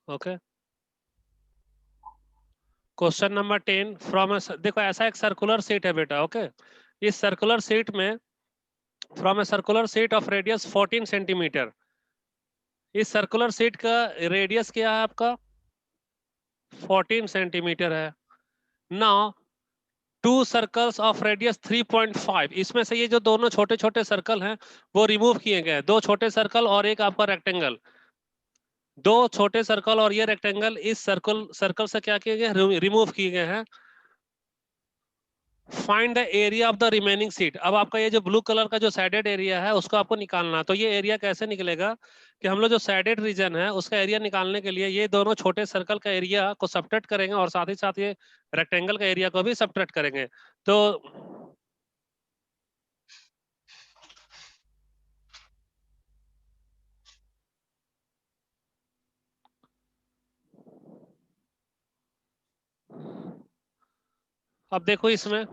Okay, question number 10 from देखो ऐसा एक सर्कुलर सीट है बेटा। ओके, इस सर्कुलर सीट में from a circular seat of radius 14 centimetre, इस सर्कुलर सीट का रेडियस क्या है आपका 14 सेंटीमीटर है। Now to circles of radius 3.5, इसमें से ये जो दोनों छोटे छोटे सर्कल हैं वो रिमूव किए गए, दो छोटे सर्कल और एक आपका रेक्टेंगल, दो छोटे सर्कल और ये रेक्टेंगल इस सर्कल सर्कल से क्या किए गए, रिमूव किए गए हैं। Find the area of the remaining seat. अब आपका ये जो ब्लू कलर का जो सैडेड एरिया है उसको आपको निकालना है। तो ये एरिया कैसे निकलेगा कि हम लोग जो सैडेड रीजन है उसका एरिया निकालने के लिए ये दोनों छोटे सर्कल का एरिया को सबट्रैक्ट करेंगे और साथ ही साथ ये रेक्टेंगल का एरिया को भी सबट्रैक्ट करेंगे। तो अब देखो इसमें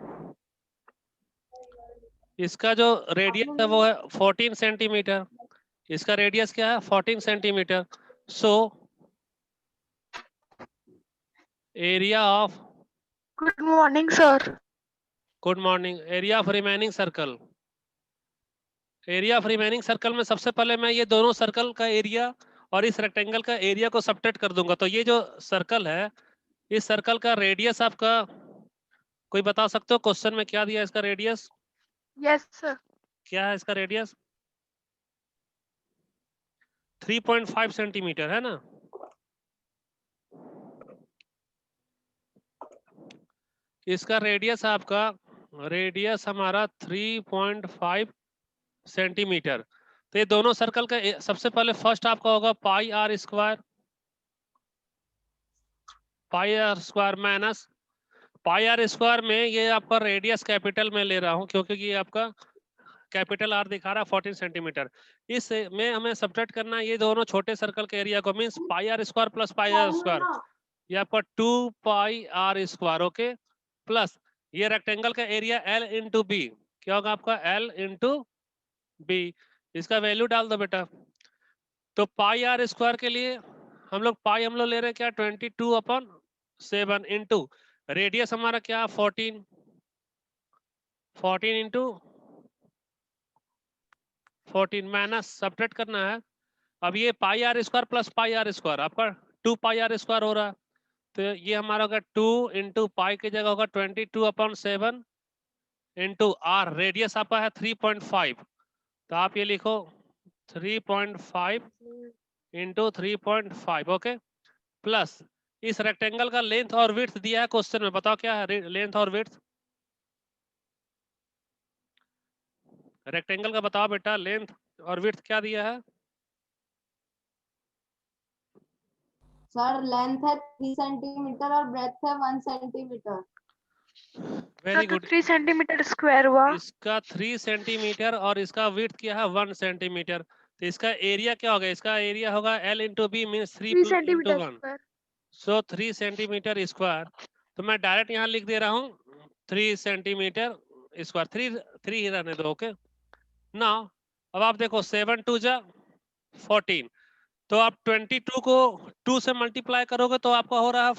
इसका जो रेडियस है वो है 14 सेंटीमीटर, इसका रेडियस क्या है 14 centimetre. So area of, good morning sir. Good morning, area of remaining circle, area of remaining circle में सबसे पहले मैं ये दोनों सर्कल का एरिया और इस रेक्टेंगल का एरिया को सबट्रैक्ट कर दूंगा। तो ये जो सर्कल है इस सर्कल का रेडियस आपका कोई बता सकते हो क्वेश्चन में क्या दिया इसका रेडियस, यस सर। क्या है इसका रेडियस 3.5 सेंटीमीटर है ना। इसका रेडियस आपका, रेडियस हमारा 3.5 सेंटीमीटर। तो ये दोनों सर्कल का सबसे पहले फर्स्ट आपका होगा pi r square, pi r square minus pi r square में ये आपका रेडियस कैपिटल में ले रहा हूं क्योंकि ये आपका कैपिटल आर दिखा रहा है 14 सेंटीमीटर। इस में हमें सब्ट्रैक्ट करना है ये दोनों छोटे सर्कल के एरिया को, means pi r square plus pi r square, ये आपका 2 pi r square. Okay, plus ये रेक्टेंगल का एरिया एल इंटू बी, क्या होगा आपका एल इंटू बी, इसका वैल्यू डाल दो बेटा। तो पाई आर स्क्वायर के लिए हम लोग ले रहे हैं क्या 22/7 इंटू रेडियस हमारा क्या 14, 14 इंटू 14 माइनस सब्ट्रैक्ट करना है। अब ये pi r square plus pi r square आपका 2 पाई आर स्क्वायर हो रहा है। तो ये हमारा होगा 2 इंटू पाई की जगह होगा 22/7 इंटू आर, रेडियस आपका है 3.5, तो आप ये लिखो 3.5 इंटू 3.5। ओके, प्लस इस रेक्टेंगल का लेंथ और विड्थ दिया है क्वेश्चन में, बताओ क्या है लेंथ और विड्थ, रेक्टेंगल का बताओ बेटा लेंथ और विड्थ क्या दिया है। सर लेंथ है 3 सेंटीमीटर और ब्रेथ है 1 सेंटीमीटर। वेरी तो गुड, 3 सेंटीमीटर स्क्वायर हुआ। इसका 3 सेंटीमीटर और इसका विड्थ क्या है 1 सेंटीमीटर। तो इसका एरिया क्या होगा, इसका एरिया होगा L into B means 3 3 into centimetre 1, square. So 3 centimetre square. तो मैं डायरेक्ट यहाँ लिख दे रहा हूँ 3 सेंटीमीटर स्क्वायर, 3 ही रहने दो। ओके, ना अब आप देखो 7 2 जा 14, तो आप 22 को 2 से मल्टीप्लाई करोगे तो आपका हो रहा है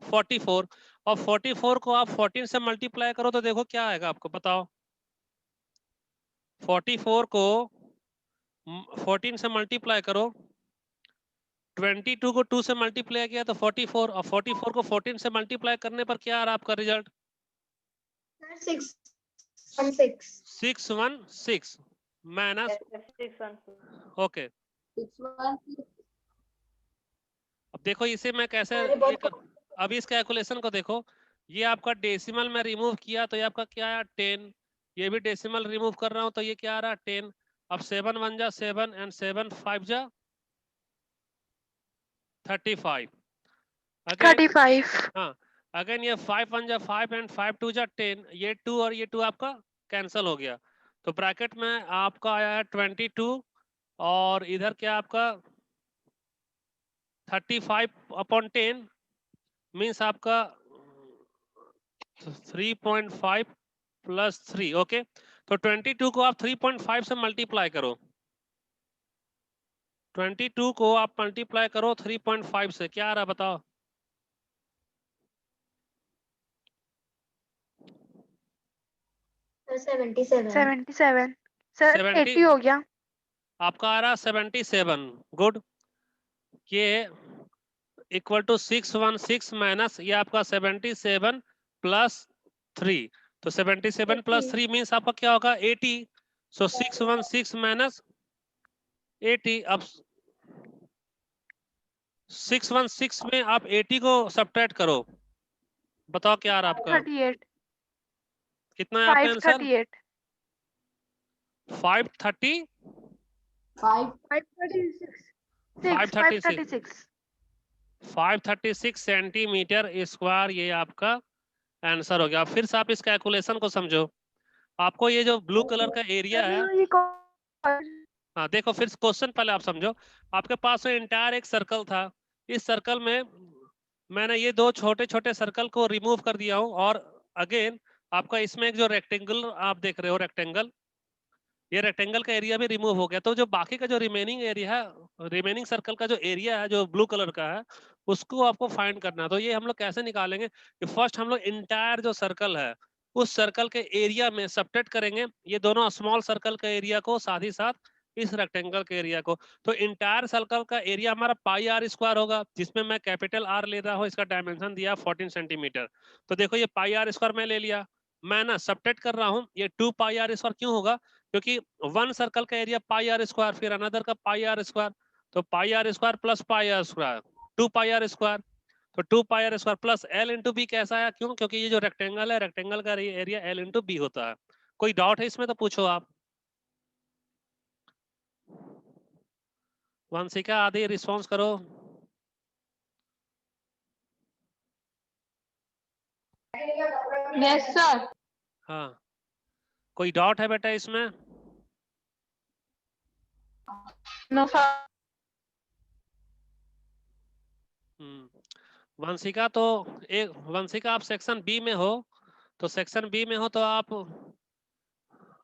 44, और 44 को आप 14 से मल्टीप्लाई करो तो देखो क्या आएगा आपको बताओ। 44 को 14 से मल्टीप्लाई करो, 22 को 2 से मल्टीप्लाई किया तो 44, और 44 को 14 से मल्टीप्लाई करने पर क्या आ रहा है आपका रिजल्ट 616 माइनस, ओके। 616। अब देखो इसे मैं कैसे ये अब इस कैलकुलेशन को देखो, ये आपका डेसिमल में रिमूव किया तो ये आपका क्या आया 10, ये भी डेसिमल रिमूव कर रहा हूं तो ये क्या आ रहा है 10। अब 7 1 जा 7 एंड 7 5 जा 35, अगेन 35। हाँ, अगेन ये 5 1 जा 5 एंड 5 2 जा 10, ये 2 और ये 2 आपका कैंसिल हो गया। तो ब्रैकेट में आपका आया है 22 और इधर क्या आपका 35/10 मीन्स आपका 3.5 प्लस 3। ओके, तो 22 को आप 3.5 से मल्टीप्लाई करो, 22 को आप मल्टीप्लाई करो 3.5 से, क्या आ रहा है बताओ? सर 77 77 सर 70 80 हो गया। आपका आ रहा 77। गुड। ये इक्वल टू 616 माइनस ये आपका 77 प्लस 3, तो 77 प्लस 3 मीन्स आपका क्या होगा 80। सो 616 माइनस 80। अब 616 में आप 80 को सब्ट्रैक्ट करो, बताओ क्या आ रहा है आपका? 38 कितना है आपका आंसर? 538 530 536 536 सेंटीमीटर स्क्वायर, ये आपका आंसर हो गया। अब फिर से आप इस कैलकुलेशन को समझो। आपको ये जो ब्लू कलर का एरिया है, सर ये हाँ देखो फिर क्वेश्चन पहले आप समझो। आपके पास में इंटायर एक सर्कल था, इस सर्कल में मैंने ये दो छोटे छोटे सर्कल को रिमूव कर दिया हूँ, और अगेन आपका इसमें एक जो रेक्टेंगल आप देख रहे हो, रेक्टेंगल, ये रेक्टेंगल का एरिया भी रिमूव हो गया। तो जो बाकी का जो रिमेनिंग एरिया है, रिमेनिंग सर्कल का जो एरिया है जो ब्लू कलर का है, उसको आपको फाइंड करना है। तो ये हम लोग कैसे निकालेंगे कि फर्स्ट हम लोग इंटायर जो सर्कल है उस सर्कल के एरिया में सब्ट्रैक्ट करेंगे ये दोनों स्मॉल सर्कल का एरिया को, साथ ही साथ इस रेक्टेंगल के एरिया को। तो इंटायर सर्कल का एरिया हमारा पाई आर स्क्वायर होगा, जिसमें मैं कैपिटल आर ले रहा हूँ, इसका डायमेंशन दिया 14 सेंटीमीटर। तो देखो ये पाई आर स्क्वायर मैं ले लिया, मैं ना सब्ट्रैक्ट कर रहा हूँ, ये 2 पाई आर स्क्वायर क्यों होगा, क्योंकि वन सर्कल का एरिया पाई आर स्क्वायर, फिर अनदर का पाई आर स्क्वायर, तो pi r square plus pi r square 2 pi r square. तो 2 pi r square plus L into B कैसा है, क्यों, क्योंकि ये जो रेक्टेंगल है, रेक्टेंगल का एरिया एल इंटू बी होता है। कोई डाउट है इसमें तो पूछो आप। वंशिका आदि रिस्पॉन्स करो। Yes sir. हाँ, कोई डाउट है बेटा इसमें? No sir. वंशिका तो एक, वंशिका आप सेक्शन बी में हो, तो सेक्शन बी में हो तो आप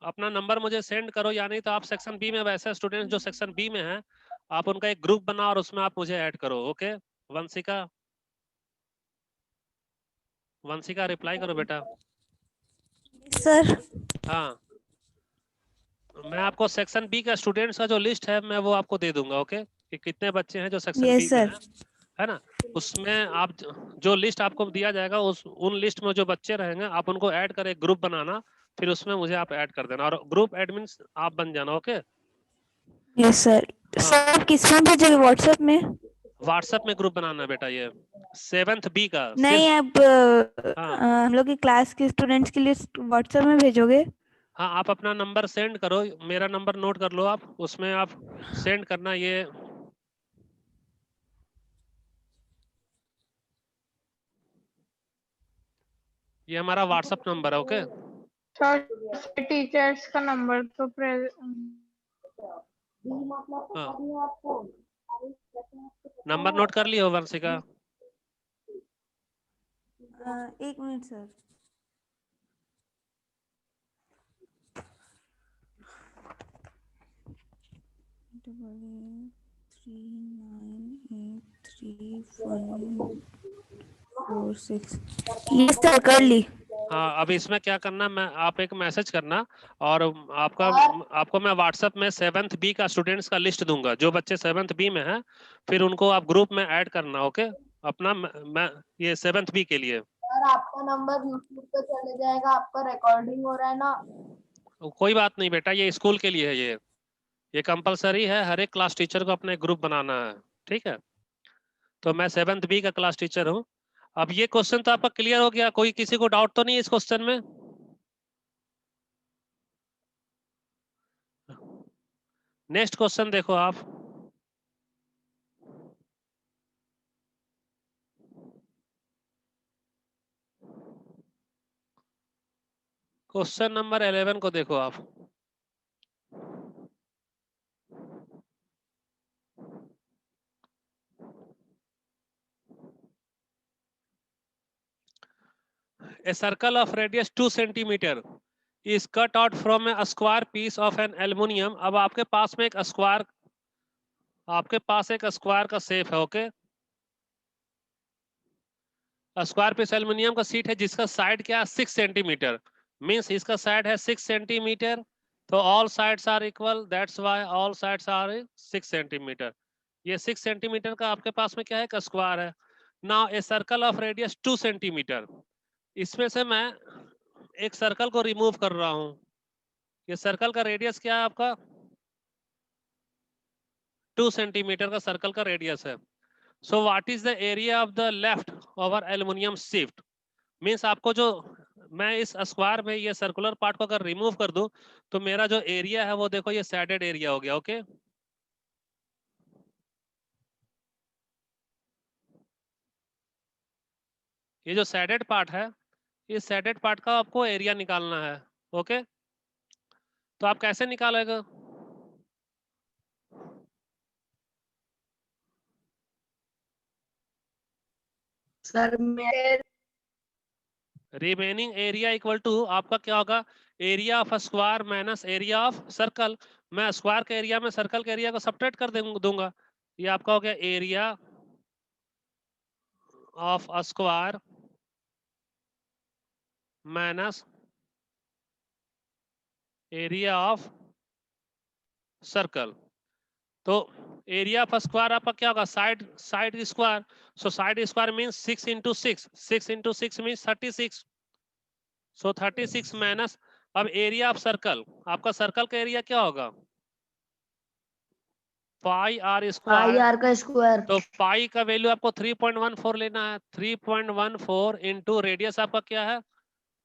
अपना नंबर मुझे सेंड करो, या नहीं तो आप सेक्शन बी में वैसे स्टूडेंट्स जो सेक्शन बी में हैं आप उनका एक ग्रुप बनाओ और उसमें आप मुझे ऐड करो। ओके वंशिका, वंशिका रिप्लाई करो बेटा। सर हाँ, मैं आपको सेक्शन बी का स्टूडेंट्स का जो लिस्ट है मैं वो आपको दे दूंगा। ओके कि कितने बच्चे हैं जो सेक्शन बी यस में सर। है ना, उसमें आप जो लिस्ट आपको दिया जाएगा उस उन लिस्ट में जो बच्चे रहेंगे आप उनको ऐड कर एक ग्रुप बनाना, फिर उसमें मुझे आप ऐड कर देना और ग्रुप एडमिन आप बन जाना। Okay yes sir. हाँ, सर किस में भेजोगे, व्हाट्सएप में? व्हाट्सएप में ग्रुप बनाना है बेटा, ये 7th बी का नहीं, सिर्फ। आप हाँ हम लोग की क्लास के स्टूडेंट्स के लिए व्हाट्सएप में भेजोगे? हाँ, आप अपना नंबर सेंड करो, मेरा नंबर नोट कर लो आप, उसमें आप सेंड करना। ये हमारा व्हाट्सएप नंबर है। ओके सर टीचर्स का नंबर तो हाँ, नंबर नोट कर लियो वंशिका। एक मिनट सर। ये सर कर ली। हाँ, अब इसमें क्या करना, मैं आप एक मैसेज करना और आपको मैं व्हाट्सएप में 7th बी का स्टूडेंट्स का लिस्ट दूंगा, जो बच्चे 7th बी में हैं फिर उनको आप ग्रुप में ऐड करना। ओके अपना मैं ये 7th बी के लिए। सर आपका नंबर यूट्यूब पे चले जाएगा, आपका रिकॉर्डिंग हो रहा है ना। कोई बात नहीं बेटा, ये स्कूल के लिए है, ये कंपलसरी है, हर एक क्लास टीचर को अपने ग्रुप बनाना है। ठीक है, तो मैं 7th बी का क्लास टीचर हूँ। अब ये क्वेश्चन तो आपका क्लियर हो गया, कोई किसी को डाउट तो नहीं है इस क्वेश्चन में? नेक्स्ट क्वेश्चन देखो आप। क्वेश्चन नंबर 11 को देखो आप। A circle of radius 2 centimeter is cut out from a square piece of an aluminium. अब आपके पास में एक स्क्वायर आपके पास एक स्क्वायर का शेप है, ओके। स्क्वायर पीस एल्युमिनियम का सीट है जिसका साइड क्या है 6 सेंटीमीटर, मींस इसका साइड है 6 सेंटीमीटर, तो all sides are equal, that's why all sides are 6 centimetre. ये 6 सेंटीमीटर का आपके पास में क्या है, एक स्क्वायर है। Now a circle of radius 2 centimetre, इसमें से मैं एक सर्कल को रिमूव कर रहा हूं। ये सर्कल का रेडियस क्या है आपका, 2 सेंटीमीटर का सर्कल का रेडियस है। So what is the area of the left over aluminium shift, means आपको जो, मैं इस स्क्वायर में ये सर्कुलर पार्ट को अगर रिमूव कर दूं तो मेरा जो एरिया है वो देखो ये सैडेड एरिया हो गया, ओके। ये जो सैडेड पार्ट है, इस सैडेड पार्ट का आपको एरिया निकालना है, ओके। तो आप कैसे निकालेगा, सर मैं रिमेनिंग एरिया इक्वल टू आपका क्या होगा, area of square minus area of circle. मैं स्क्वायर के एरिया में सर्कल के एरिया को सब्ट्रैक्ट कर दूंगा। ये आपका हो गया area of square minus area of circle. तो एरिया ऑफ स्क्वायर आपका क्या होगा, side side square, so side square means 6 into 6, 6 into 6 means 36, सो 36 माइनस, अब एरिया ऑफ सर्कल, आपका सर्कल का एरिया क्या होगा, पाई आर स्क्वायर, आर का स्क्वायर तो पाई का वैल्यू आपको 3.14 लेना है, 3.14 इंटू रेडियस आपका क्या है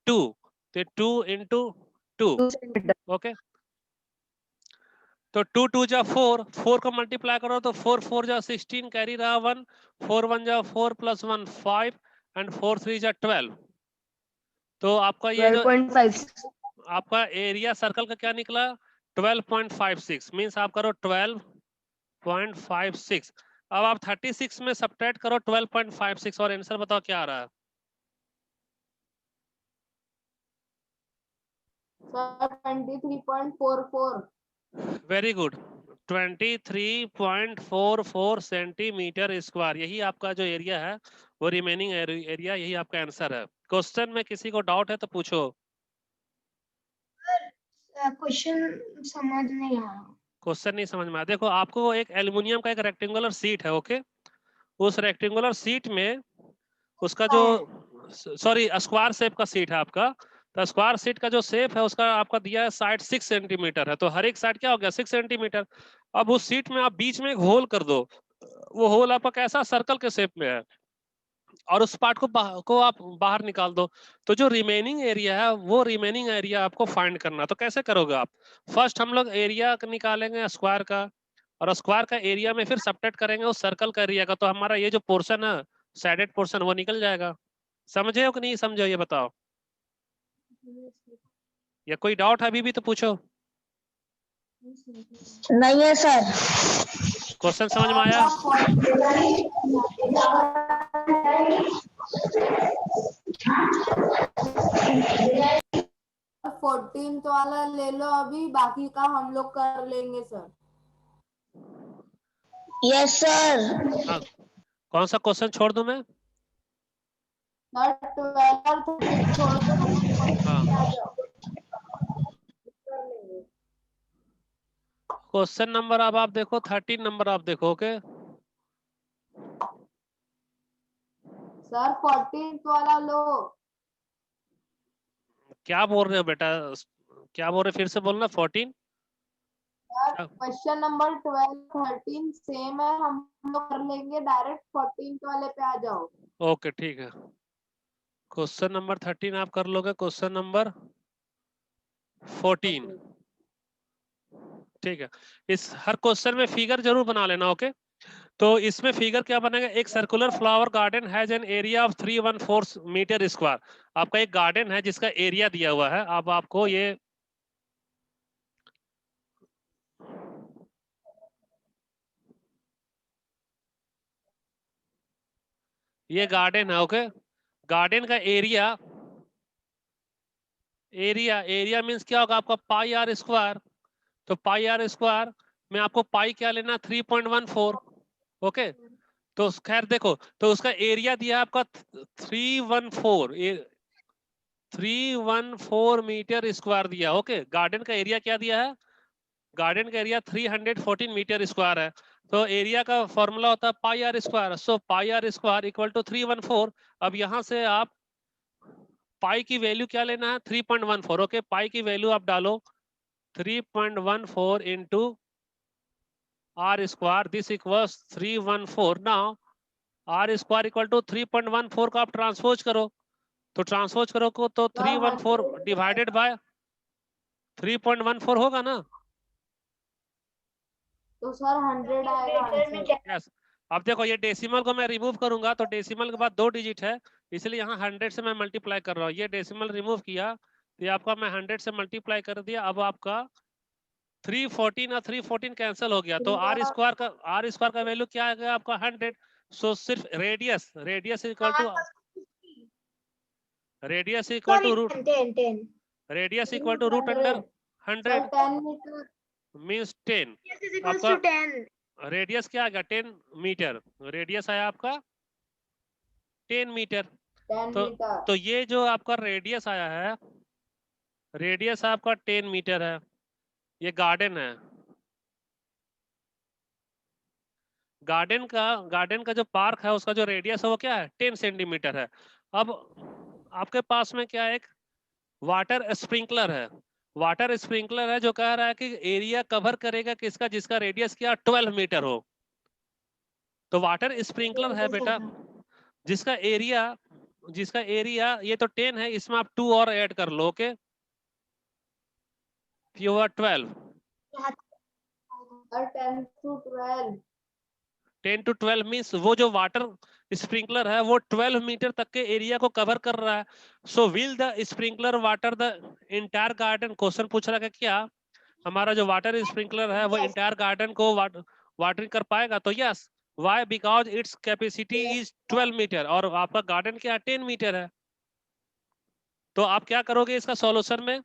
2, तो 2 इंटू 2, 2 सेंटीमीटर। ओके। तो 2 2 जा 4, 4 को मल्टीप्लाई करो तो 4 4 जा 16, कैरी रहा 1, 4 1 जा 4 प्लस 1 5 एंड 4 3 जा 12। तो आपका ये जो 12.56 आपका एरिया सर्कल का क्या निकला 12.56, मींस आप करो 12.56। अब आप 36 में सब्ट्रैक्ट करो 12.56 और आंसर बताओ क्या आ रहा है। Sir 23.44। Very good, 23.44 centimetre square, यही आपका जो एरिया है वो रिमेनिंग एरिया, यही आपका आंसर है। क्वेश्चन में किसी को डाउट है तो पूछो। क्वेश्चन समझ नहीं आया। क्वेश्चन नहीं समझ में आया, देखो आपको एक एल्युमिनियम का एक रेक्टेंगुलर सीट है, ओके। उस रेक्टेंगुलर सीट में उसका जो, सॉरी स्क्वायर शेप का सीट है आपका, तो स्क्वायर सीट का जो शेप है उसका आपका दिया है साइड 6 सेंटीमीटर है, तो हर एक साइड क्या हो गया 6 सेंटीमीटर। अब उस सीट में आप बीच में एक होल कर दो, वो होल आपका कैसा सर्कल के शेप में है, और उस पार्ट को आप बाहर निकाल दो, तो जो रिमेनिंग एरिया है वो रिमेनिंग एरिया आपको फाइंड करना। तो कैसे करोगे आप, फर्स्ट हम लोग एरिया निकालेंगे स्क्वायर का, और स्क्वायर का एरिया में फिर सब्ट्रैक्ट करेंगे उस सर्कल का एरिया का, तो हमारा ये जो पोर्शन है साइडेड पोर्शन वो निकल जाएगा। समझे हो कि नहीं समझे हो ये बताओ, या कोई डाउट है अभी भी तो पूछो। नहीं है सर। क्वेश्चन समझ में आया, 14th वाला ले लो अभी, बाकी का हम लोग कर लेंगे सर। Yes sir. हाँ, कौन सा क्वेश्चन छोड़ दूं मैं, सर 12 और 13 छोड़ दो, हाँ आ जाओ। कर लेंगे क्वेश्चन नंबर अब आप देखो 13 नंबर आप देखो, ओके। सर 14th वाला लो। क्या बोल रहे हो बेटा, क्या बोल रहे फिर से बोलना, 14 क्वेश्चन नंबर 12 13 सेम है, हम लोग कर लेंगे डायरेक्ट 14th वाले पे आ जाओ। ओके ठीक है। क्वेश्चन नंबर 13 आप कर लोगे, क्वेश्चन नंबर 14, ठीक है। इस हर क्वेश्चन में फिगर जरूर बना लेना, ओके। तो इसमें फिगर क्या बनेगा, एक circular flower garden has an area of 314 metre square. आपका एक गार्डन है जिसका एरिया दिया हुआ है, अब आपको ये गार्डन है, ओके। गार्डन का एरिया, एरिया मींस क्या होगा आपका पाई आर स्क्वायर, तो पाई आर स्क्वायर में आपको पाई क्या लेना, 3.14। ओके, तो खैर देखो, तो उसका एरिया दिया आपका 314 मीटर स्क्वायर दिया। ओके, गार्डन का एरिया क्या दिया है, गार्डन का एरिया 314 मीटर स्क्वायर है। तो एरिया का फॉर्मूला होता है pi r square. So pi r square equal to 314। अब यहां से आप पाई की वैल्यू क्या लेना है, 3.14। ओके, पाई की वैल्यू आप डालो 3.14 into r square, this equals 314। Now r square equal to 3.14 को आप ट्रांसपोज करो, तो ट्रांसपोज करो को तो 314 डिवाइडेड बाय 3.14 होगा ना। तो सर 100 आएगा आंसर। यस, अब देखो ये डेसिमल को मैं रिमूव करूंगा तो डेसिमल के बाद 2 डिजिट है, इसलिए यहाँ 100 से मैं मल्टीप्लाई कर रहा हूँ। ये डेसिमल रिमूव किया तो ये आपका मैं 100 से मल्टीप्लाई कर दिया। अब आपका 314 और 314 कैंसिल हो गया, तो आर स्क्वायर का वैल्यू क्या आ गया आपका 100। सो सिर्फ radius, radius equal to root, radius equal to root under 100 10 metre. Means 10। आपका रेडियस क्या आ गया, 10 मीटर, रेडियस आया आपका 10 मीटर। 10 तो मीटर। तो ये जो आपका रेडियस आया है, रेडियस आपका 10 मीटर है। ये गार्डन है, गार्डन का जो पार्क है उसका जो रेडियस है वो क्या है, 10 सेंटीमीटर है। अब आपके पास में क्या है, एक वाटर स्प्रिंकलर है, वाटर स्प्रिंकलर है जो कह रहा है कि एरिया कवर करेगा किसका, जिसका रेडियस क्या 12 मीटर हो। तो वाटर स्प्रिंकलर है बेटा जिसका एरिया ये तो 10 है, इसमें आप 2 और ऐड कर लो। ओके, प्योर 12, और 10 to 12। 10 to 12 मीन्स वो जो वाटर स्प्रिंकलर है वो 12 मीटर तक के एरिया को कवर कर रहा है। So will the sprinkler water the entire garden, question पूछ रहा है कि क्या हमारा जो वाटर स्प्रिंकलर है वो इंटायर गार्डन को वाटरिंग कर पाएगा, तो yes. Why, because it's capacity is 12 metre और आपका गार्डन क्या 10 मीटर है। तो आप क्या करोगे इसका सॉल्यूशन में,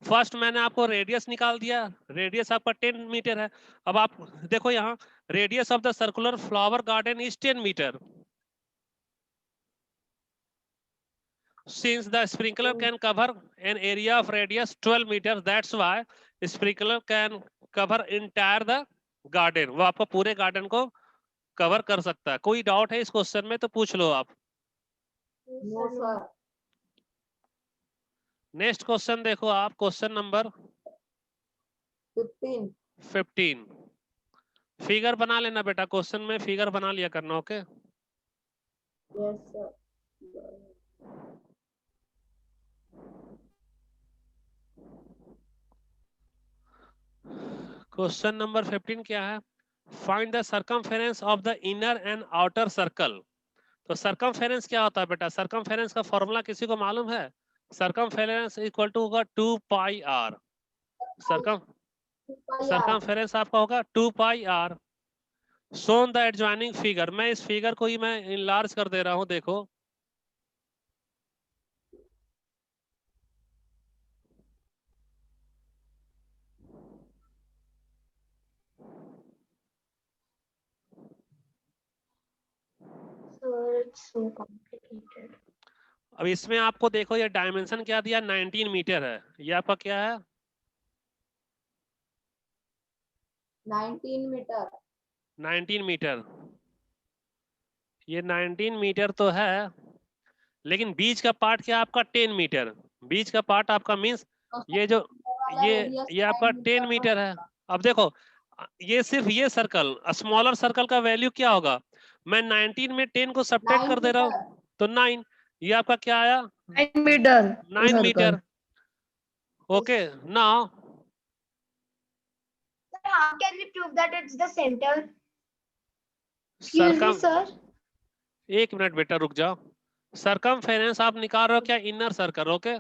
फर्स्ट मैंने आपको रेडियस निकाल दिया, रेडियस आपका 10 मीटर है। अब आप देखो यहाँ radius of the circular flower garden is 10 metre. Since the sprinkler can cover an area of radius 12 meters, that's why sprinkler can cover entire the garden, वो आपको पूरे गार्डन को कवर कर सकता है। कोई डाउट है इस क्वेश्चन में तो पूछ लो आप। No sir. नेक्स्ट क्वेश्चन देखो आप, क्वेश्चन नंबर 15। फिगर बना लेना बेटा, क्वेश्चन में फिगर बना लिया करना। Okay, yes sir. Question number 15 क्या है, find the circumference of the inner and outer circle. तो सर्कमफेरेंस क्या होता है बेटा, सर्कमफेरेंस का फॉर्मूला किसी को मालूम है, सर्कमफेरेंस इक्वल टू होगा 2 पाई आर। सर्कमफेरेंस आपका होगा 2 pi r. Shown the adjoining figure, मैं इस फिगर को ही मैं इनलार्ज कर दे रहा हूं, देखो so complicated. अब इसमें आपको देखो ये डायमेंशन क्या दिया, 19 मीटर है। ये आपका क्या है, 19 मीटर। 19 मीटर। ये 19 मीटर तो है, लेकिन बीच का पार्ट क्या आपका 10 मीटर। बीच का पार्ट आपका मीन्स ये जो ये आपका 10 मीटर है। अब देखो ये सिर्फ ये सर्कल, स्मॉलर सर्कल का वैल्यू क्या होगा, मैं 19 में 10 को सब्ट्रैक्ट कर दे रहा हूँ तो 9, ये आपका क्या आया 9 metre 9 metre. Okay, now how can we prove that it's the center? सरकम, sir. 1 मिनट बेटा रुक जाओ। सरकमफेरेंस आप निकाल रहे हो क्या, इनर सर्कल। ओके,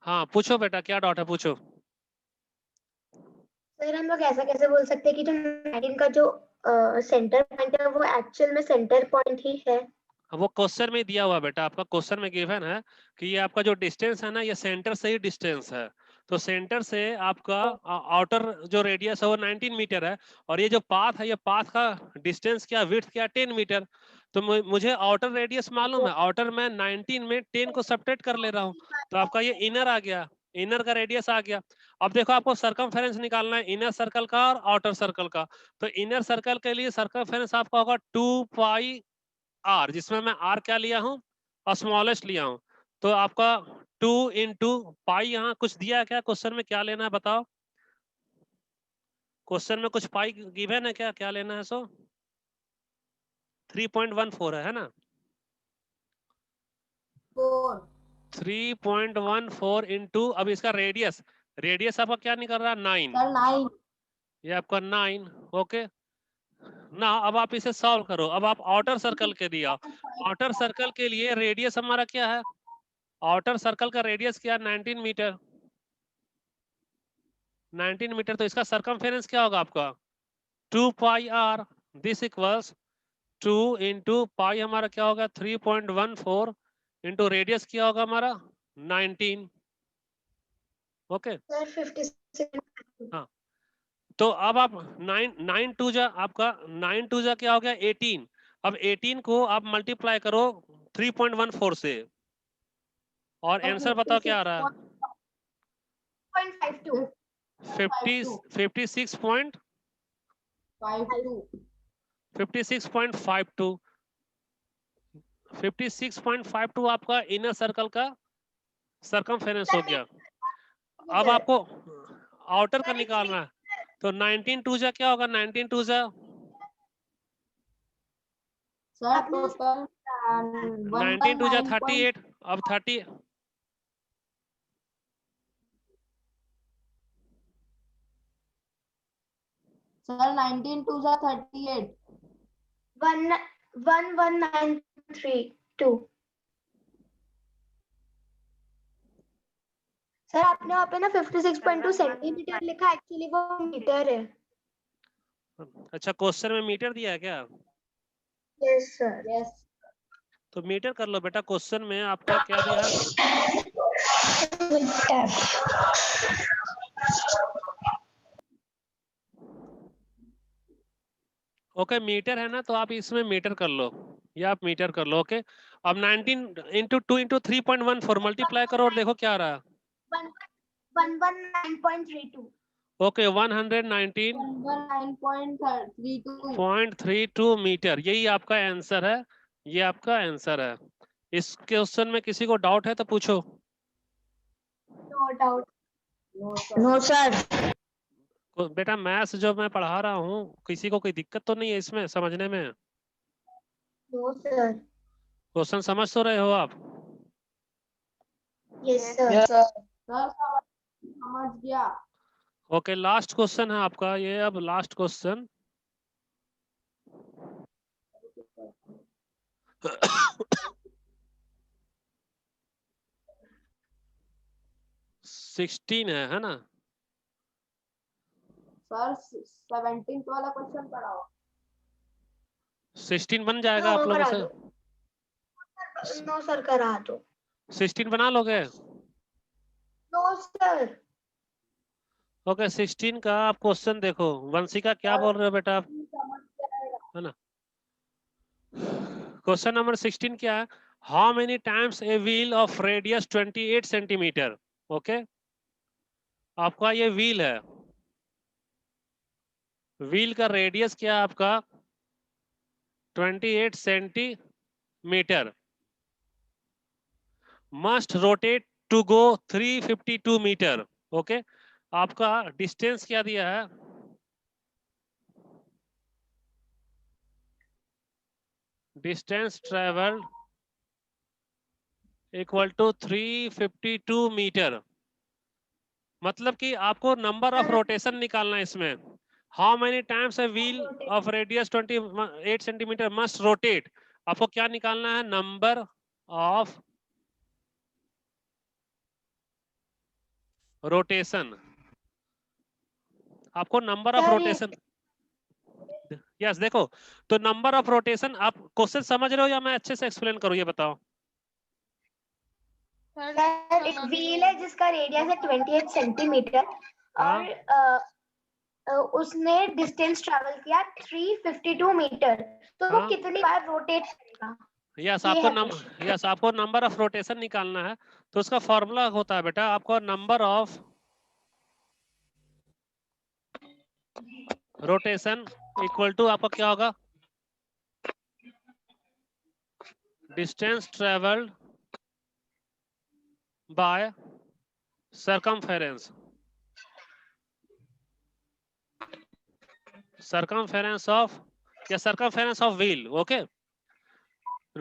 हाँ पूछो बेटा क्या डाउट है पूछो। सर हम लोग ऐसा कैसे बोल सकते हैं कि जो 19 का जो सेंटर पॉइंट है वो एक्चुअल में सेंटर पॉइंट ही है? वो क्वेश्चन में दिया हुआ बेटा, आपका क्वेश्चन में गिवन है कि ये आपका जो डिस्टेंस है ना, ये सेंटर से ही डिस्टेंस है। तो सेंटर से आपका आउटर जो रेडियस है वो 19 मीटर है, और ये जो पाथ है, ये पाथ का डिस्टेंस क्या, विड्थ क्या, 10 मीटर। तो मुझे आउटर रेडियस मालूम है, आउटर में 19 में 10 को सब्ट्रैक्ट कर ले रहा हूँ, तो आपका ये इनर आ गया, इनर का रेडियस आ गया। अब देखो आपको सर्कमफेरेंस निकालना है इनर सर्कल का और आउटर सर्कल का। तो इनर सर्कल के लिए सर्कमफेरेंस आपका होगा 2 पाई आर, जिसमें मैं आर क्या लिया हूँ, स्मॉलेस्ट लिया हूँ। तो आपका 2 इंटू पाई, यहाँ कुछ दिया है क्या क्वेश्चन में, क्या लेना है बताओ? क्वेश्चन में कुछ पाई गिवन है क्या, क्या लेना है? सो 3.14 है ना? 3.14 इंटू, अब इसका रेडियस, रेडियस आपका क्या निकल रहा है, 9। सर 9। ये आपका 9। ओके ना, अब आप इसे सॉल्व करो। अब आप आउटर सर्कल के दिया, आउटर सर्कल के लिए रेडियस हमारा क्या है, आउटर सर्कल का रेडियस क्या, 19 मीटर। 19 मीटर, तो इसका सर्कमफेरेंस क्या होगा आपका, 2 pi r. This equals 2 into pi हमारा क्या होगा, 3.14 इंटू रेडियस क्या होगा हमारा, 19। Okay sir 56। हाँ, तो अब आप 9 टू जा, आपका 9 टू जा क्या हो गया, 18। अब 18 को आप मल्टीप्लाई करो 3.14 से, और आंसर बताओ क्या आ रहा है, 56.52। 56.52। 56.52 आपका इनर सर्कल का सर्कमफेरेंस हो गया। अब आपको आउटर का निकालना है, तो 19 टू जा क्या होगा, 19 टू जा सर टोटल 19 टू जा 38। अब 30, सर 19 टू जा 38। 11932। सर आपने वहाँ पे ना 56.2 सेंटीमीटर लिखा, एक्चुअली वो मीटर है। अच्छा क्वेश्चन में मीटर दिया है क्या? Yes sir. यस। तो मीटर कर लो बेटा, क्वेश्चन में आपका क्या दिया है, ओके मीटर है ना, तो आप इसमें मीटर कर लो, या आप मीटर कर लो। ओके अब 19 इंटू 2 इंटू 3.14 मल्टीप्लाई करो और देखो क्या आ रहा है, 119.32। ओके 119.32 मीटर, यही आपका आंसर है, ये आपका आंसर है। इस क्वेश्चन में किसी को डाउट है तो पूछो। No doubt. No sir. बेटा मैथ्स जो मैं पढ़ा रहा हूँ, किसी को कोई दिक्कत तो नहीं है इसमें समझने में? No sir. क्वेश्चन समझ तो रहे हो आप? Yes sir. सर समझ गया। ओके लास्ट क्वेश्चन है आपका ये, अब लास्ट क्वेश्चन 16 है ना? सर 17 वाला क्वेश्चन पढ़ाओ। 16 बन जाएगा आप लोगों से? नो सर करा दो। 16 बना लोगे? No sir. ओके 16 का आप क्वेश्चन देखो, वंशिका क्या बोल रहे हो बेटा आप, है ना? क्वेश्चन नंबर 16 क्या है, how many times a wheel of radius 28 centimetre. Okay आपका ये व्हील है, व्हील का रेडियस क्या है आपका, 28 centimetre, must rotate to go 352 metre. Okay आपका डिस्टेंस क्या दिया है, distance travelled equal to 352 metre. मतलब कि आपको नंबर ऑफ रोटेशन निकालना है इसमें, how many times a wheel of radius 28 centimetre must rotate, आपको क्या निकालना है, नंबर ऑफ रोटेशन। आपको number of Sir, rotation, yes देखो, तो नंबर ऑफ रोटेशन, आप क्वेश्चन समझ रहे हो या मैं अच्छे से एक्सप्लेन करूँ, ये बताओ। सर एक व्हील है जिसका रेडियस है 28 सेंटीमीटर हाँ और उसने डिस्टेंस ट्रैवल किया 352 मीटर, तो वो हाँ कितनी बार रोटेट करेगा? यस, ये आपको है question। यस आपको नंबर ऑफ रोटेशन निकालना है। तो उसका फॉर्मूला होता है बेटा, आपको number of rotation equal to आपका क्या होगा, distance travelled by circumference of wheel, okay,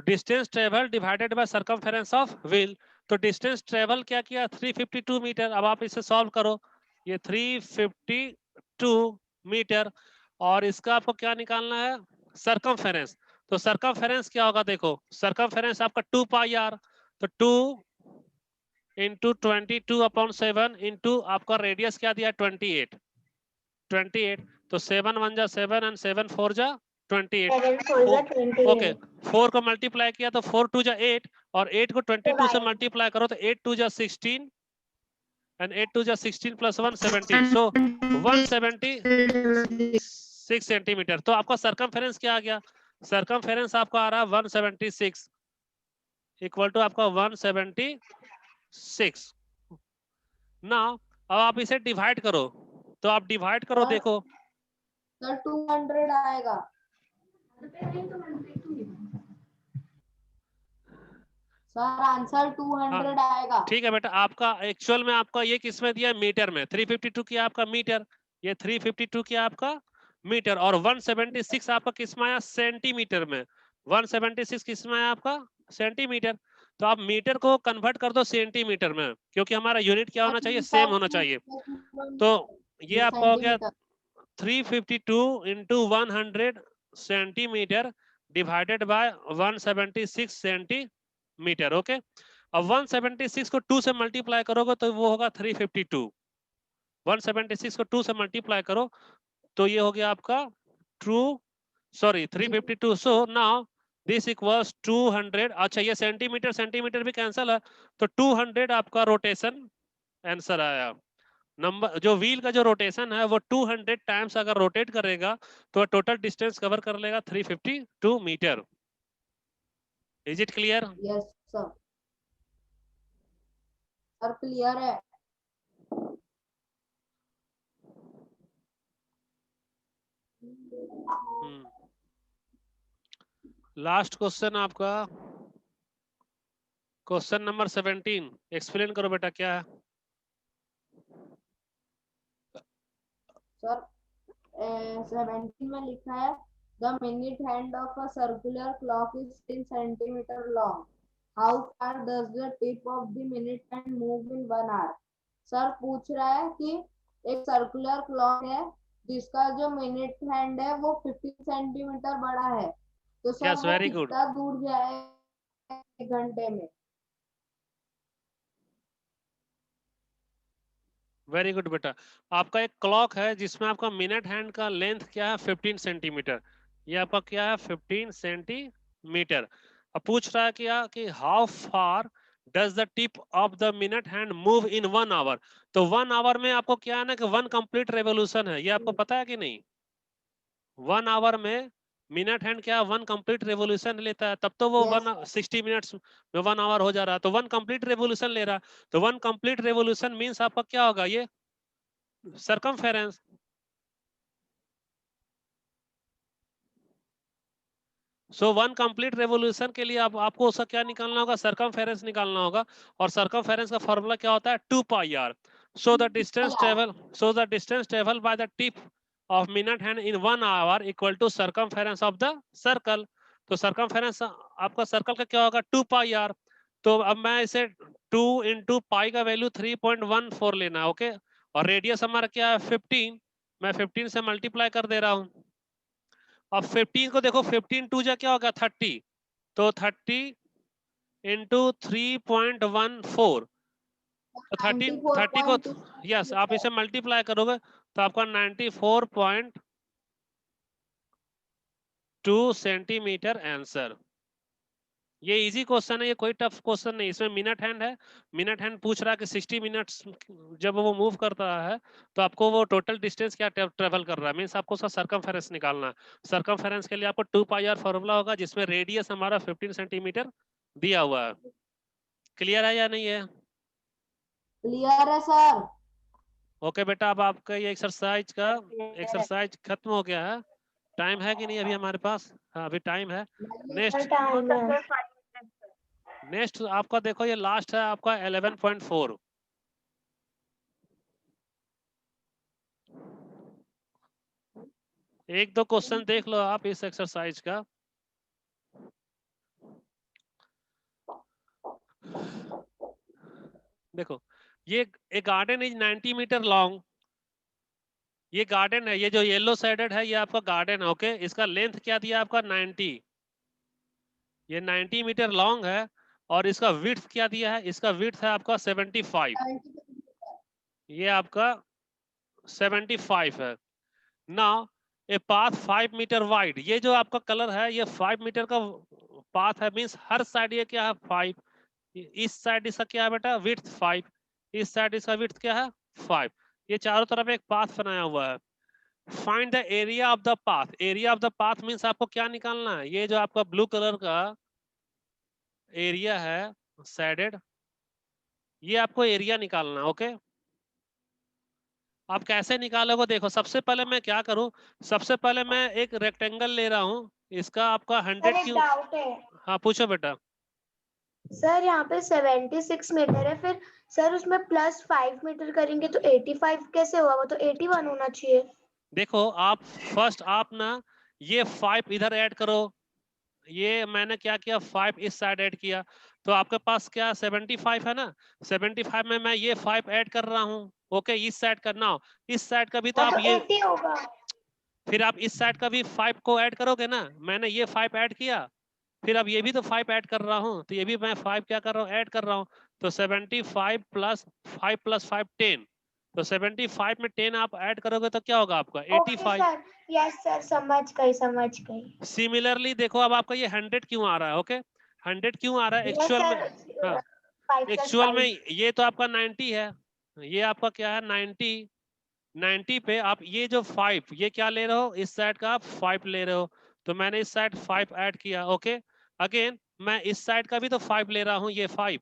distance travel divided by circumference of wheel. तो डिस्टेंस ट्रेवल क्या किया, 352 मीटर। अब आप इसे सॉल्व करो, ये 352 मीटर, और इसका आपको क्या निकालना है, सर्कमफेरेंस। तो सर्कमफेरेंस क्या होगा, देखो सर्कमफेरेंस आपका 2 पाई आर, तो 2 इंटू 22/7 इंटू आपका रेडियस क्या दिया, 28, तो 7 1 जा 7 एंड 7 4 जा 28। 7 4 जा 28। ओके, 4 को मल्टीप्लाई किया तो 4 2 जा 8, और 8 को 22 से मल्टीप्लाई करो तो 8 2 जा 16 एंड 8 2 जा 16 प्लस 1 17, सो 176 सेंटीमीटर। तो आपका सर्कमफेरेंस क्या आ गया, सर्कमफेरेंस आपका आ रहा है 176 इक्वल टू आपका 176 ना। अब आप इसे डिवाइड करो, तो आप डिवाइड करो, देखो सर 200 आएगा। सर आंसर 200 आएगा। ठीक है बेटा, आपका एक्चुअल में आपका ये किस में दिया, मीटर में। 352 किया आपका मीटर, ये 352 किया आपका मीटर, और 176 आपका किस में आया, सेंटीमीटर में। 176 किस में आया आपका, सेंटीमीटर। तो आप मीटर को कन्वर्ट कर दो सेंटीमीटर में, क्योंकि हमारा यूनिट क्या होना चाहिए, सेम होना चाहिए। तो ये आपका हो गया 352 into 100 centimetre divided by 176 centimetre, okay. अब 176 को 2 से मल्टीप्लाई करोगे तो वो होगा 352। 176 को 2 से मल्टीप्लाई करो तो ये हो गया आपका 352। So now this equals 200। अच्छा, ये सेंटीमीटर सेंटीमीटर भी कैंसिल है, तो 200 आपका रोटेशन आंसर आया। नंबर जो व्हील का जो रोटेशन है वो 200 टाइम्स अगर रोटेट करेगा तो टोटल डिस्टेंस कवर कर लेगा 352 metre. Is it clear? Yes sir, sir clear है। लास्ट क्वेश्चन आपका, क्वेश्चन नंबर 17। एक्सप्लेन करो बेटा क्या है। सर 17 में लिखा है the minute hand of a circular clock is 10 centimetre long, how far does the tip of the minute hand move in 1 hour. Sir पूछ रहा है कि एक सर्कुलर क्लॉक है जिसका जो मिनट हैंड है वो 15 सेंटीमीटर बड़ा है, तो सर Yes, वो very good. कितना दूर जाए 1 घंटे में। वेरी गुड बेटा, आपका एक क्लॉक है जिसमें आपका मिनट हैंड का लेंथ क्या है, 15 सेंटीमीटर। ये आपका क्या है, 15 सेंटीमीटर। अब पूछ रहा है कि how far does the tip of the minute hand move in 1 hour. तो 1 आवर में आपको क्या है ना कि 1 कंप्लीट रेवोल्यूशन है, ये आपको पता है कि नहीं। 1 आवर में मिनट हैंड क्या 1 कंप्लीट रेवोल्यूशन लेता है, तब तो वो Yes, 60 मिनट्स में 1 आवर हो जा रहा है, तो 1 कंप्लीट रेवोल्यूशन ले रहा है। तो 1 कंप्लीट रेवोल्यूशन मींस आपका क्या होगा, ये सर्कमफेरेंस। सो 1 कंप्लीट रेवोल्यूशन के लिए आपको उसका क्या निकालना होगा, सर्कमफेरेंस निकालना होगा। और सर्कमफेरेंस का फॉर्मूला क्या होता है, 2 pi r. So the distance travel by the tip of minute hand in 1 hour equal to circumference of the circle। तो circumference आपका सर्कल का क्या होगा, 2 पाई आर। तो अब मैं इसे 2 इंटू पाई का वैल्यू 3.14 लेना, ओके। और रेडियस हमारा क्या है, 15। मैं 15 से मल्टीप्लाई कर दे रहा हूं। अब 15 को देखो, 15 2 जा क्या होगा, 30। तो 30 इंटू 3.14, तो 30 को 94.2 यस आप इसे मल्टीप्लाई करोगे तो आपका 94.2 सेंटीमीटर आंसर। ये इजी क्वेश्चन है, ये कोई टफ क्वेश्चन नहीं। इसमें मिनट हैंड है, मिनट हैंड पूछ रहा है कि 60 मिनट्स जब वो मूव करता है तो आपको वो टोटल डिस्टेंस क्या ट्रेवल कर रहा है, मीन्स आपको उसका सरकमफेरेंस निकालना है। सरकमफेरेंस के लिए आपको 2 पाई आर फॉर्मूला होगा, जिसमें रेडियस हमारा 15 सेंटीमीटर दिया हुआ है। क्लियर है या नहीं है? क्लियर है सर। ओके बेटा, अब आपका ये एक्सरसाइज खत्म हो गया है। टाइम है कि नहीं अभी हमारे पास? हाँ अभी टाइम है। नेक्स्ट टाइम है। नेक्स्ट आपका देखो, ये लास्ट है आपका 11.4। एक दो क्वेश्चन देख लो आप इस एक्सरसाइज का। देखो, ये एक गार्डन इज 90 मीटर लॉन्ग। ये गार्डन है, ये जो येलो साइडेड है ये आपका गार्डन है। ओके, इसका लेंथ क्या दिया आपका 90। ये 90 मीटर लॉन्ग है और इसका विड्थ क्या दिया है? इसका विड्थ है आपका 75। ये आपका 75 है। Now a path 5 metre wide, ये जो आपका कलर है ये 5 मीटर का पाथ है, मींस हर साइड ये क्या है 5। इस साइड इसका क्या है बेटा? विड्थ 5। इस साइड इसका विड्थ क्या है? 5। ये चारों तरफ एक पाथ बनाया हुआ है। Find the area of the path. Area of the path means आपको क्या निकालना है? ये जो आपका ब्लू कलर का एरिया है सैडेड, ये आपको एरिया निकालना है। ओके, आप कैसे निकालोगे? देखो, सबसे पहले मैं क्या करूं, सबसे पहले मैं एक रेक्टेंगल ले रहा हूं, इसका आपका 100 एक क्यों। डाउट है हाँ पूछो बेटा। सर, यहाँ पे 76 मीटर है, फिर सर उसमें +5 मीटर करेंगे तो 85 कैसे हुआ? वो तो 81 होना चाहिए। देखो, आप फर्स्ट आप ना ये 5 इधर ऐड करो। ये मैंने क्या किया, 5 इस साइड ऐड किया, तो आपके पास क्या 75 है ना। 75 में मैं ये 5 ऐड कर रहा हूँ। ओके, इस साइड करना, इस साइड का भी तो वो आप तो ये, 80 होगा। फिर आप इस साइड का भी 5 को ऐड करोगे ना। मैंने ये 5 ऐड किया, फिर अब ये भी तो 5 ऐड कर रहा हूँ, तो ये भी मैं 5 क्या कर रहा हूँ, ऐड कर रहा हूँ। तो 75 प्लस 5 प्लस 5 10। तो 75 में 10 आप ऐड करोगे तो क्या होगा आपका ओके 85। सर, यस सर, समझ गई समझ गई। सिमिलरली देखो, अब आपका ये 100 क्यों आ रहा है? ओके, 100 क्यों आ रहा है यस एक्चुअल में? सर, हाँ, 5 + एक्चुअल में 5। ये तो आपका 90 है, ये आपका क्या है 90। 90 पे आप ये जो 5 ये क्या ले रहे हो, इस साइड का आप 5 ले रहे हो, तो मैंने इस साइड 5 ऐड किया। ओके, अगेन मैं इस साइड का भी तो 5 ले रहा हूँ, ये 5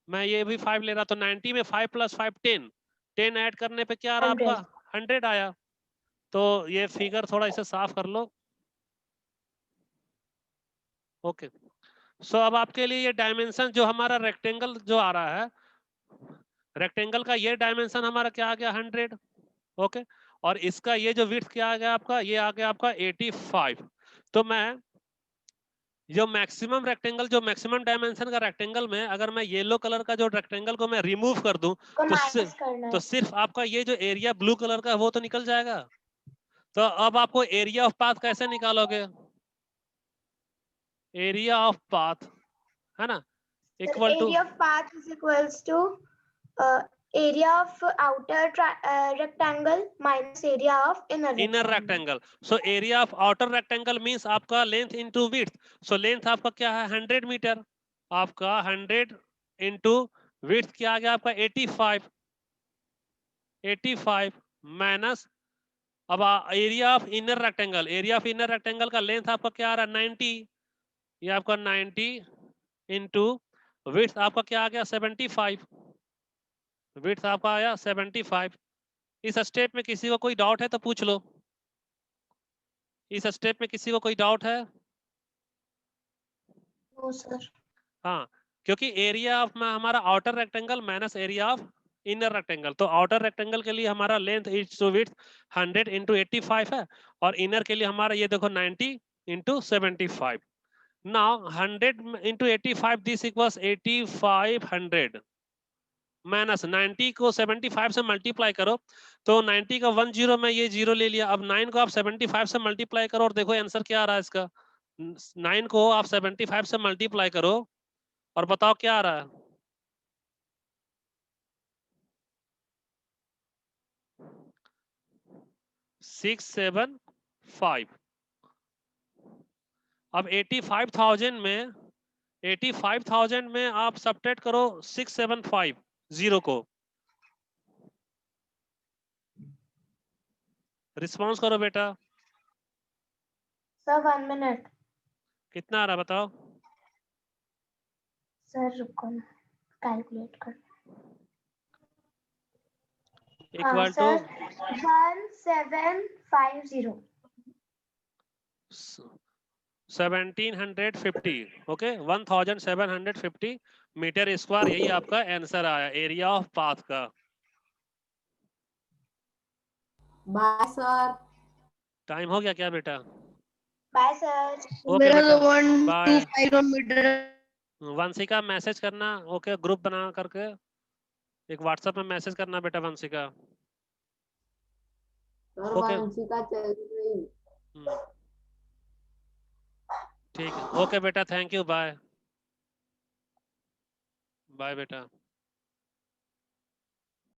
मैं ये भी 5 ले रहा, तो 90 में 5 प्लस 5 10। 10 ऐड करने पे क्या आ रहा आपका 100। 100 आया। तो ये फिगर थोड़ा इसे साफ कर लो। ओके, सो अब आपके लिए ये डायमेंशन जो हमारा रेक्टेंगल जो आ रहा है, रेक्टेंगल का ये डायमेंशन हमारा क्या आ गया 100। ओके, और इसका ये जो विड्थ क्या आ गया आपका, ये आ गया आपका 85। तो मैं जो मैक्सिमम रेक्टेंगल, जो मैक्सिमम डायमेंशन का रेक्टेंगल में अगर मैं येलो कलर का जो रेक्टेंगल को मैं रिमूव कर दूं को तो माइनस करना तो है। सिर्फ आपका ये जो एरिया ब्लू कलर का है वो तो निकल जाएगा। तो अब आपको एरिया ऑफ पाथ कैसे निकालोगे? एरिया ऑफ पाथ है ना, sir, equal to area of path is equals to area of outer rectangle minus area of inner inner rectangle. Rectangle. So area of outer rectangle means आपका length into width. So length आपका क्या है 100 metre, आपका 100 into width क्या आ गया आपका 85। 85 minus, अब area of inner rectangle, area of inner rectangle का लेंथ आपका क्या आ रहा है 90, ये आपका 90 इनटू विड्थ आपका क्या आ गया 75। विड्थ आपका आया 75। इस स्टेप में किसी को कोई डाउट है तो पूछ लो। इस स्टेप में किसी को कोई डाउट है? No sir. हाँ, क्योंकि एरिया ऑफ में हमारा outer rectangle minus area of inner rectangle, तो आउटर रेक्टेंगल के लिए हमारा length is to width 100 into 85 है, और इनर के लिए हमारा ये देखो 90 into 75। Now 100 into 85 this equals 8500 minus 90 को 75 से मल्टीप्लाई करो, तो 90 का 10 में ये 0 ले लिया। अब 9 को आप 75 से मल्टीप्लाई करो और देखो आंसर क्या आ रहा है इसका। 9 को आप 75 से मल्टीप्लाई करो और बताओ क्या आ रहा है। 675। अब 85,000 में आप सबट्रैक्ट करो 675 को। रिस्पॉन्स करो बेटा, सर 1 मिनट कितना आ रहा बताओ। सर, रुको कैलकुलेट कर। Equal to 1750। 1750। Okay, 1750 metre square, यही आपका आंसर आया एरिया ऑफ पाथ का। Bye sir. टाइम हो गया क्या बेटा? Bye sir. ओके मेरा बेटा, तो 1 bye. to 5 metre. Vanshika message करना, ओके, ग्रुप बना करके एक व्हाट्सएप में मैसेज करना बेटा वंशिका। सर ओके, वंशिका चल गई। ठीक है, ओके बेटा, थैंक यू, बाय बाय बेटा।